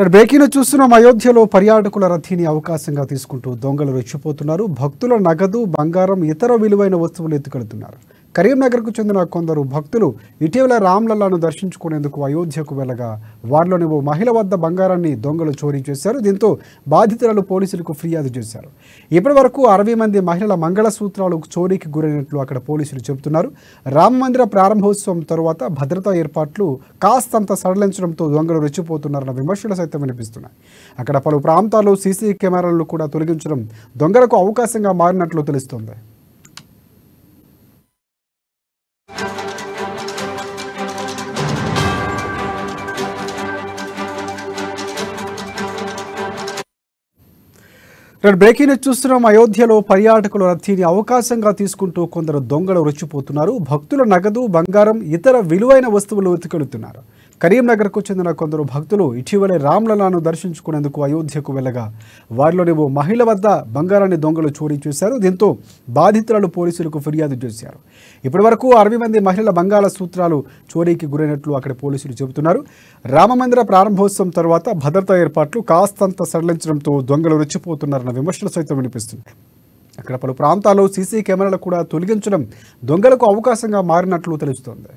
Breaking చూస్తున్నాం. అయోధ్యలో పర్యాటకుల రద్దీని అవకాశంగా తీసుకుంటూ దొంగలు రెచ్చిపోతున్నారు. భక్తుల నగదు, బంగారం, ఇతర విలువైన వస్తువులు ఎత్తుకెళ్తున్నారు. కరీంనగర్కు చెందిన కొందరు భక్తులు ఇటీవల రామ్లల్లాను దర్శించుకునేందుకు అయోధ్యకు వెళ్ళగా వారిలోని ఓ మహిళ వద్ద బంగారాన్ని దొంగలు చోరీ చేశారు. దీంతో బాధితురాలు పోలీసులకు ఫిర్యాదు చేశారు. ఇప్పటి వరకు 60 మంది మహిళల మంగళసూత్రాలు చోరీకి గురైనట్లు అక్కడ పోలీసులు చెబుతున్నారు. రామ మందిర ప్రారంభోత్సవం తరువాత భద్రతా ఏర్పాట్లు కాస్తంత సడలించడంతో దొంగలు రెచ్చిపోతున్నారన్న విమర్శలు సైతం వినిపిస్తున్నాయి. అక్కడ పలు ప్రాంతాల్లో సీసీ కెమెరాలను కూడా తొలగించడం దొంగలకు అవకాశంగా మారినట్లు తెలుస్తోంది. బ్రేకింగ్ చూస్తున్నాం. అయోధ్యలో పర్యాటకుల రద్దీని అవకాశంగా తీసుకుంటూ కొందరు దొంగలు రెచ్చిపోతున్నారు. భక్తుల నగదు, బంగారం, ఇతర విలువైన వస్తువులు ఎత్తుకెళ్తున్నారు. కరీంనగర్కు చెందిన కొందరు భక్తులు ఇటీవలే రామ్లల్లాను దర్శించుకునేందుకు అయోధ్యకు వెళ్ళగా వారిలోని ఓ మహిళ వద్ద బంగారాన్ని దొంగలు చోరీ చేశారు. దీంతో బాధితురాలు పోలీసులకు ఫిర్యాదు చేశారు. ఇప్పటి వరకు 60 మంది మహిళల మంగళసూత్రాలు చోరీకి గురైనట్లు అక్కడ పోలీసులు చెబుతున్నారు. రామమందిర ప్రారంభోత్సవం తర్వాత భద్రతా ఏర్పాట్లు కాస్తంత సడలించడంతో దొంగలు రెచ్చిపోతున్నారన్న విమర్శలు సైతం వినిపిస్తున్నాయి. అక్కడ పలు ప్రాంతాల్లో సీసీ కెమెరాలు కూడా తొలగించడం దొంగలకు అవకాశంగా మారినట్లు తెలుస్తోంది.